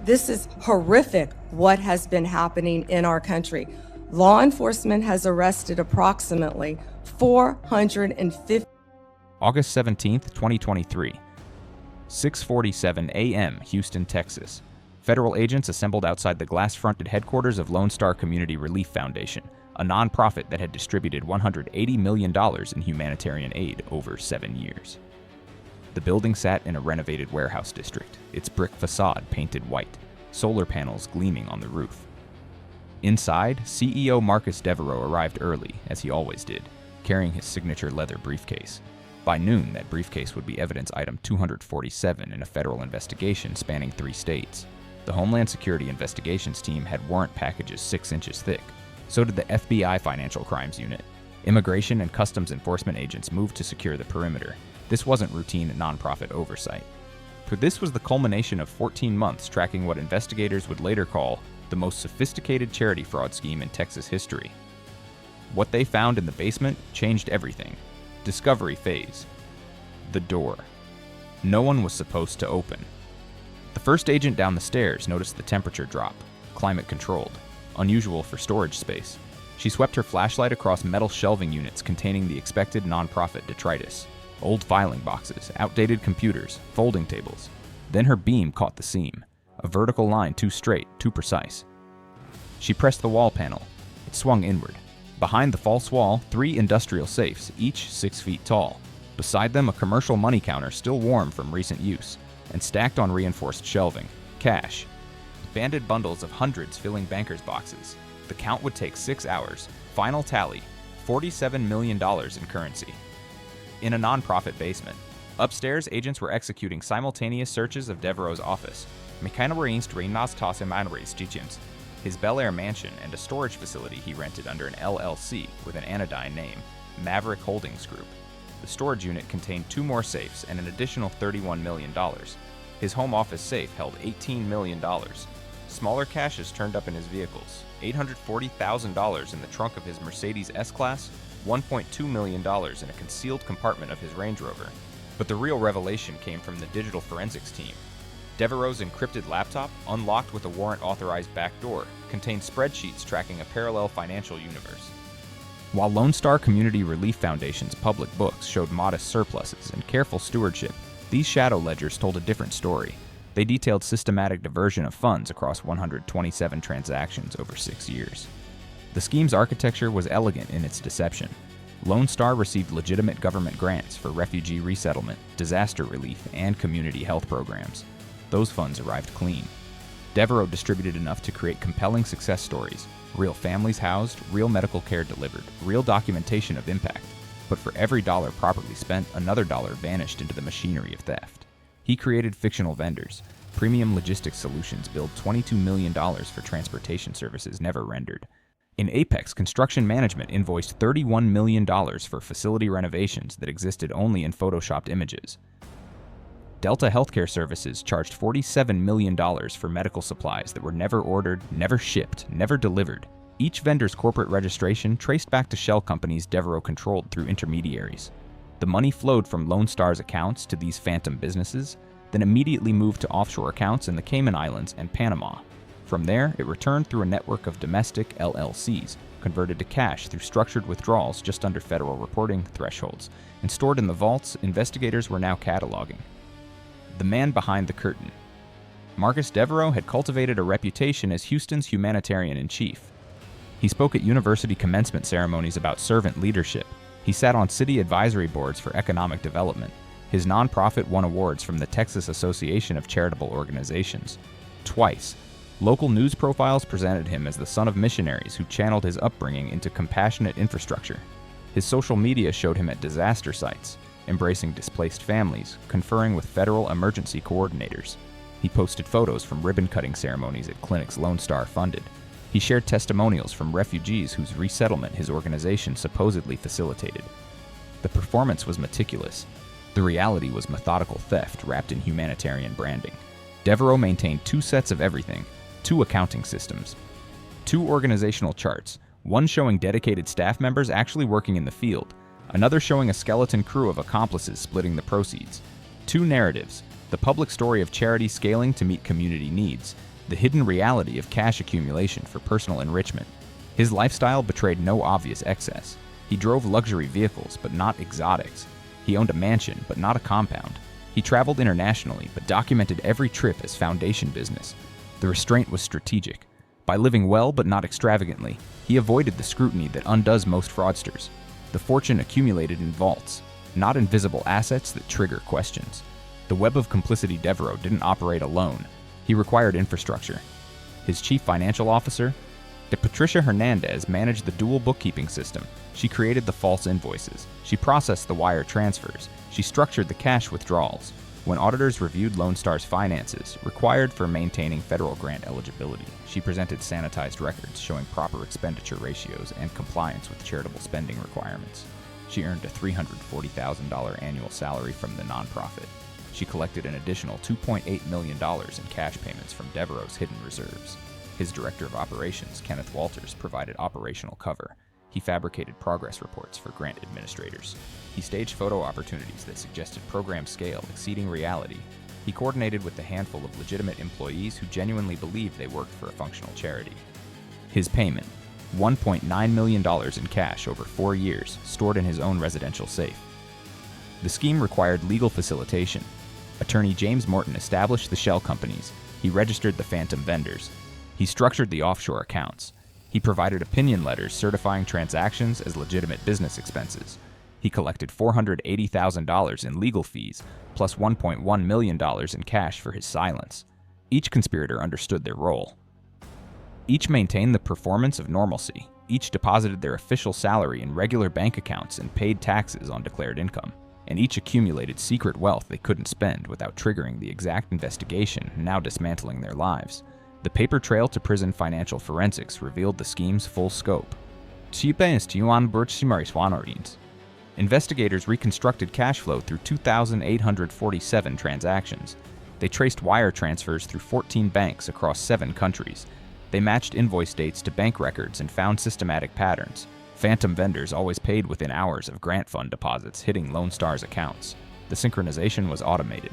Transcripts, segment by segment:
This is horrific what has been happening in our country. Law enforcement has arrested approximately 450. August 17th, 2023. 6:47 a.m. Houston, Texas. Federal agents assembled outside the glass-fronted headquarters of Lone Star Community Relief Foundation, a nonprofit that had distributed $180 million in humanitarian aid over 7 years. The building sat in a renovated warehouse district, its brick facade painted white, solar panels gleaming on the roof. Inside, CEO Marcus Devereaux arrived early, as he always did, carrying his signature leather briefcase. By noon, that briefcase would be evidence item 247 in a federal investigation spanning 3 states. The Homeland Security Investigations team had warrant packages 6 inches thick. So did the FBI Financial Crimes Unit. Immigration and Customs Enforcement agents moved to secure the perimeter. This wasn't routine nonprofit oversight. For this was the culmination of 14 months tracking what investigators would later call the most sophisticated charity fraud scheme in Texas history. What they found in the basement changed everything. Discovery phase. The door. No one was supposed to open. The first agent down the stairs noticed the temperature drop, climate controlled, unusual for storage space. She swept her flashlight across metal shelving units containing the expected nonprofit detritus. Old filing boxes, outdated computers, folding tables. Then her beam caught the seam, a vertical line too straight, too precise. She pressed the wall panel. It swung inward. Behind the false wall, 3 industrial safes, each 6 feet tall. Beside them, a commercial money counter still warm from recent use, and stacked on reinforced shelving, cash. Banded bundles of hundreds filling bankers' boxes. The count would take 6 hours. Final tally, $47 million in currency. In a nonprofit basement. Upstairs, agents were executing simultaneous searches of Devereaux's office, his Bel Air mansion, and a storage facility he rented under an LLC with an anodyne name, Maverick Holdings Group. The storage unit contained 2 more safes and an additional $31 million. His home office safe held $18 million. Smaller caches turned up in his vehicles, $840,000 in the trunk of his Mercedes S-Class, $1.2 million in a concealed compartment of his Range Rover. But the real revelation came from the digital forensics team. Devereaux's encrypted laptop, unlocked with a warrant-authorized back door, contained spreadsheets tracking a parallel financial universe. While Lone Star Community Relief Foundation's public books showed modest surpluses and careful stewardship, these shadow ledgers told a different story. They detailed systematic diversion of funds across 127 transactions over 6 years. The scheme's architecture was elegant in its deception. Lone Star received legitimate government grants for refugee resettlement, disaster relief, and community health programs. Those funds arrived clean. Devereaux distributed enough to create compelling success stories, real families housed, real medical care delivered, real documentation of impact. But for every dollar properly spent, another dollar vanished into the machinery of theft. He created fictional vendors. Premium Logistics Solutions billed $22 million for transportation services never rendered. In Apex, Construction Management invoiced $31 million for facility renovations that existed only in photoshopped images. Delta Healthcare Services charged $47 million for medical supplies that were never ordered, never shipped, never delivered. Each vendor's corporate registration traced back to shell companies Devereaux controlled through intermediaries. The money flowed from Lone Star's accounts to these phantom businesses, then immediately moved to offshore accounts in the Cayman Islands and Panama. From there, it returned through a network of domestic LLCs, converted to cash through structured withdrawals just under federal reporting thresholds, and stored in the vaults investigators were now cataloging. The man behind the curtain. Marcus Devereaux had cultivated a reputation as Houston's humanitarian-in-chief. He spoke at university commencement ceremonies about servant leadership. He sat on city advisory boards for economic development. His nonprofit won awards from the Texas Association of Charitable Organizations. Twice, local news profiles presented him as the son of missionaries who channeled his upbringing into compassionate infrastructure. His social media showed him at disaster sites, embracing displaced families, conferring with federal emergency coordinators. He posted photos from ribbon-cutting ceremonies at clinics Lone Star funded. He shared testimonials from refugees whose resettlement his organization supposedly facilitated. The performance was meticulous. The reality was methodical theft wrapped in humanitarian branding. Devereaux maintained 2 sets of everything, 2 accounting systems, 2 organizational charts, one showing dedicated staff members actually working in the field, another showing a skeleton crew of accomplices splitting the proceeds, 2 narratives, the public story of charity scaling to meet community needs, the hidden reality of cash accumulation for personal enrichment. His lifestyle betrayed no obvious excess. He drove luxury vehicles, but not exotics. He owned a mansion, but not a compound. He traveled internationally, but documented every trip as foundation business. The restraint was strategic. By living well but not extravagantly, he avoided the scrutiny that undoes most fraudsters. The fortune accumulated in vaults, not invisible assets that trigger questions. The web of complicity Devereaux didn't operate alone. He required infrastructure. His chief financial officer, Patricia Hernandez, managed the dual bookkeeping system. She created the false invoices. She processed the wire transfers. She structured the cash withdrawals. When auditors reviewed Lone Star's finances, required for maintaining federal grant eligibility, she presented sanitized records showing proper expenditure ratios and compliance with charitable spending requirements. She earned a $340,000 annual salary from the nonprofit. She collected an additional $2.8 million in cash payments from Devereaux's hidden reserves. His director of operations, Kenneth Walters, provided operational cover. He fabricated progress reports for grant administrators. He staged photo opportunities that suggested program scale exceeding reality. He coordinated with the handful of legitimate employees who genuinely believed they worked for a functional charity. His payment, $1.9 million in cash over 4 years, stored in his own residential safe. The scheme required legal facilitation. Attorney James Morton established the shell companies. He registered the phantom vendors. He structured the offshore accounts. He provided opinion letters certifying transactions as legitimate business expenses. He collected $480,000 in legal fees, plus $1.1 million in cash for his silence. Each conspirator understood their role. Each maintained the performance of normalcy. Each deposited their official salary in regular bank accounts and paid taxes on declared income. And each accumulated secret wealth they couldn't spend without triggering the exact investigation, now dismantling their lives. The paper trail to prison financial forensics revealed the scheme's full scope. Investigators reconstructed cash flow through 2,847 transactions. They traced wire transfers through 14 banks across 7 countries. They matched invoice dates to bank records and found systematic patterns. Phantom vendors always paid within hours of grant fund deposits hitting Lone Star's accounts. The synchronization was automated.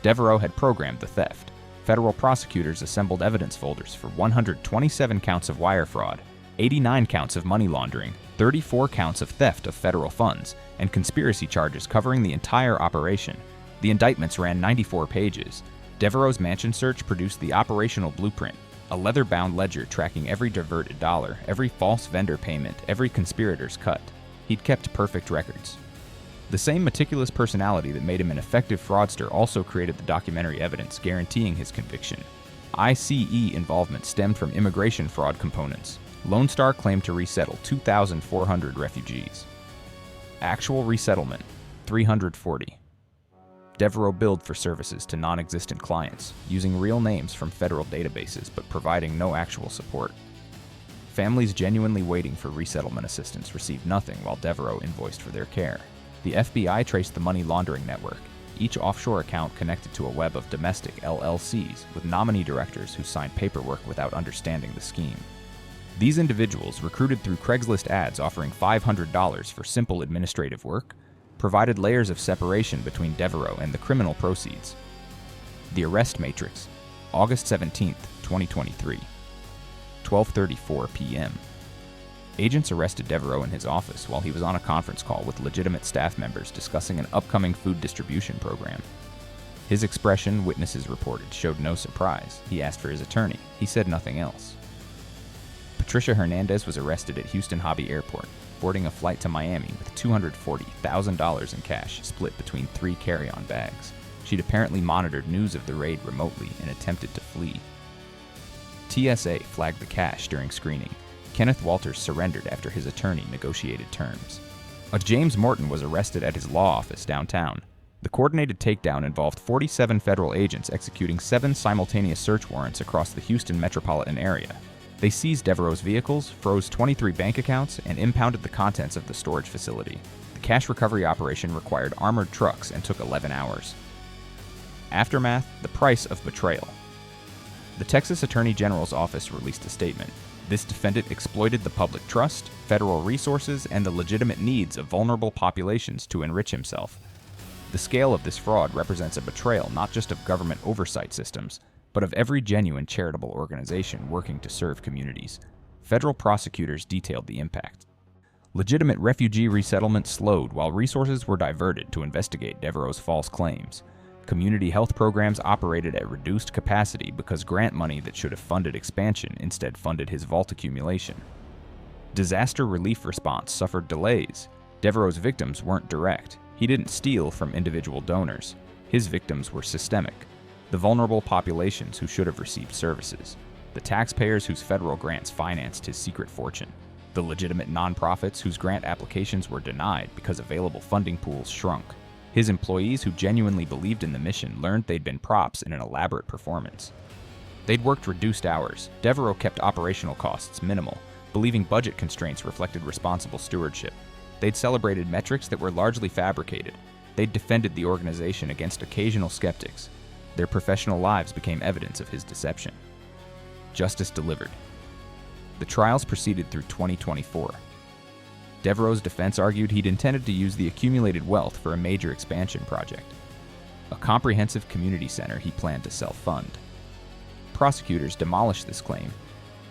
Devereaux had programmed the theft. Federal prosecutors assembled evidence folders for 127 counts of wire fraud, 89 counts of money laundering, 34 counts of theft of federal funds, and conspiracy charges covering the entire operation. The indictments ran 94 pages. Devereaux's mansion search produced the operational blueprint, a leather-bound ledger tracking every diverted dollar, every false vendor payment, every conspirator's cut. He'd kept perfect records. The same meticulous personality that made him an effective fraudster also created the documentary evidence guaranteeing his conviction. ICE involvement stemmed from immigration fraud components. Lone Star claimed to resettle 2,400 refugees. Actual resettlement, 340. Devereaux billed for services to non-existent clients, using real names from federal databases but providing no actual support. Families genuinely waiting for resettlement assistance received nothing while Devereaux invoiced for their care. The FBI traced the money laundering network, each offshore account connected to a web of domestic LLCs with nominee directors who signed paperwork without understanding the scheme. These individuals, recruited through Craigslist ads offering $500 for simple administrative work, provided layers of separation between Devereaux and the criminal proceeds. The arrest matrix, August 17, 2023, 12:34 p.m. Agents arrested Devereaux in his office while he was on a conference call with legitimate staff members discussing an upcoming food distribution program. His expression, witnesses reported, showed no surprise. He asked for his attorney. He said nothing else. Patricia Hernandez was arrested at Houston Hobby Airport, boarding a flight to Miami with $240,000 in cash split between 3 carry-on bags. She'd apparently monitored news of the raid remotely and attempted to flee. TSA flagged the cash during screening. Kenneth Walters surrendered after his attorney negotiated terms. A James Morton was arrested at his law office downtown. The coordinated takedown involved 47 federal agents executing 7 simultaneous search warrants across the Houston metropolitan area. They seized Devereaux's vehicles, froze 23 bank accounts, and impounded the contents of the storage facility. The cash recovery operation required armored trucks and took 11 hours. Aftermath: the price of betrayal. The Texas Attorney General's office released a statement. This defendant exploited the public trust, federal resources, and the legitimate needs of vulnerable populations to enrich himself. The scale of this fraud represents a betrayal not just of government oversight systems, but of every genuine charitable organization working to serve communities. Federal prosecutors detailed the impact. Legitimate refugee resettlement slowed while resources were diverted to investigate Devereaux's false claims. Community health programs operated at reduced capacity because grant money that should have funded expansion instead funded his vault accumulation. Disaster relief response suffered delays. Devereaux's victims weren't direct. He didn't steal from individual donors. His victims were systemic. The vulnerable populations who should have received services. The taxpayers whose federal grants financed his secret fortune. The legitimate nonprofits whose grant applications were denied because available funding pools shrunk. His employees who genuinely believed in the mission learned they'd been props in an elaborate performance. They'd worked reduced hours. Devereaux kept operational costs minimal, believing budget constraints reflected responsible stewardship. They'd celebrated metrics that were largely fabricated. They'd defended the organization against occasional skeptics. Their professional lives became evidence of his deception. Justice delivered. The trials proceeded through 2024. Devereaux's defense argued he'd intended to use the accumulated wealth for a major expansion project, a comprehensive community center he planned to self-fund. Prosecutors demolished this claim,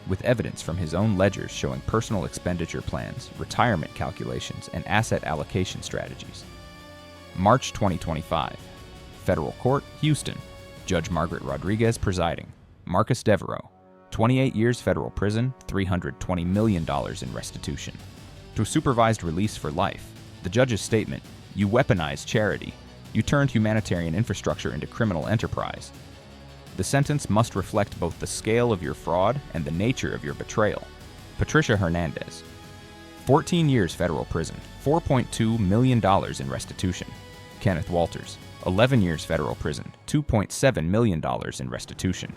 with evidence from his own ledgers showing personal expenditure plans, retirement calculations, and asset allocation strategies. March 2025. Federal Court, Houston. Judge Margaret Rodriguez presiding. Marcus Devereaux. 28 years federal prison, $320 million in restitution. To supervised release for life. The judge's statement, "You weaponized charity. You turned humanitarian infrastructure into criminal enterprise." The sentence must reflect both the scale of your fraud and the nature of your betrayal. Patricia Hernandez. 14 years federal prison, $4.2 million in restitution. Kenneth Walters. 11 years federal prison, $2.7 million in restitution.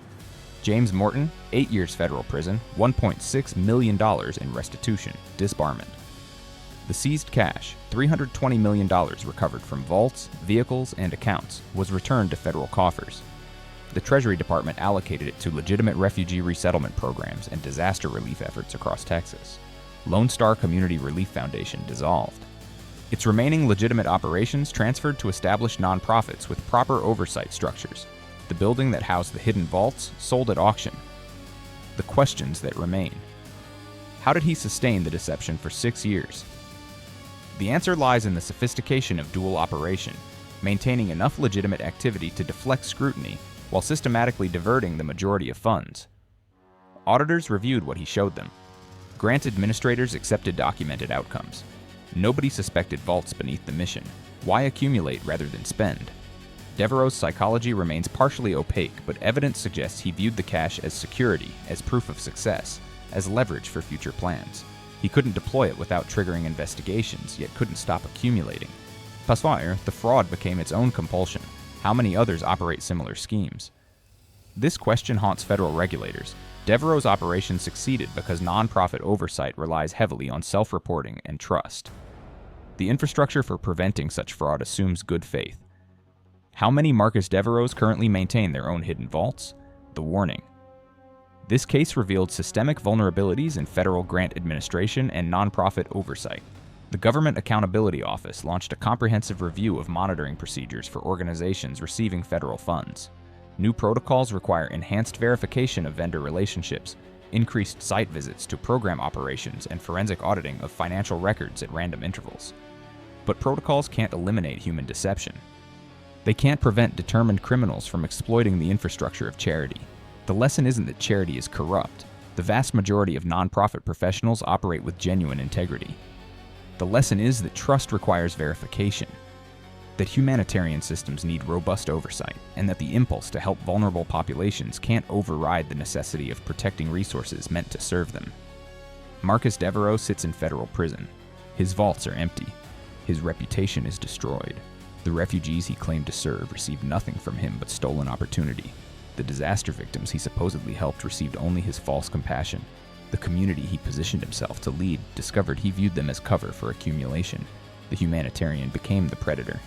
James Morton, 8 years federal prison, $1.6 million in restitution, disbarment. The seized cash, $320 million recovered from vaults, vehicles, and accounts, was returned to federal coffers. The Treasury Department allocated it to legitimate refugee resettlement programs and disaster relief efforts across Texas. Lone Star Community Relief Foundation dissolved. Its remaining legitimate operations transferred to established nonprofits with proper oversight structures. The building that housed the hidden vaults sold at auction. The questions that remain. How did he sustain the deception for 6 years? The answer lies in the sophistication of dual operation, maintaining enough legitimate activity to deflect scrutiny while systematically diverting the majority of funds. Auditors reviewed what he showed them. Grant administrators accepted documented outcomes. Nobody suspected vaults beneath the mission. Why accumulate rather than spend? Devereaux's psychology remains partially opaque, but evidence suggests he viewed the cash as security, as proof of success, as leverage for future plans. He couldn't deploy it without triggering investigations, yet couldn't stop accumulating. Passoir, the fraud became its own compulsion. How many others operate similar schemes? This question haunts federal regulators. Devereaux's operation succeeded because nonprofit oversight relies heavily on self-reporting and trust. The infrastructure for preventing such fraud assumes good faith. How many Marcus Devereaux currently maintain their own hidden vaults? The warning. This case revealed systemic vulnerabilities in federal grant administration and nonprofit oversight. The Government Accountability Office launched a comprehensive review of monitoring procedures for organizations receiving federal funds. New protocols require enhanced verification of vendor relationships, increased site visits to program operations, and forensic auditing of financial records at random intervals. But protocols can't eliminate human deception. They can't prevent determined criminals from exploiting the infrastructure of charity. The lesson isn't that charity is corrupt. The vast majority of nonprofit professionals operate with genuine integrity. The lesson is that trust requires verification, that humanitarian systems need robust oversight, and that the impulse to help vulnerable populations can't override the necessity of protecting resources meant to serve them. Marcus Devereaux sits in federal prison. His vaults are empty. His reputation is destroyed. The refugees he claimed to serve received nothing from him but stolen opportunity. The disaster victims he supposedly helped received only his false compassion. The community he positioned himself to lead discovered he viewed them as cover for accumulation. The humanitarian became the predator.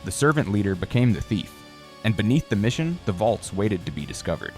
The servant leader became the thief. And beneath the mission, the vaults waited to be discovered.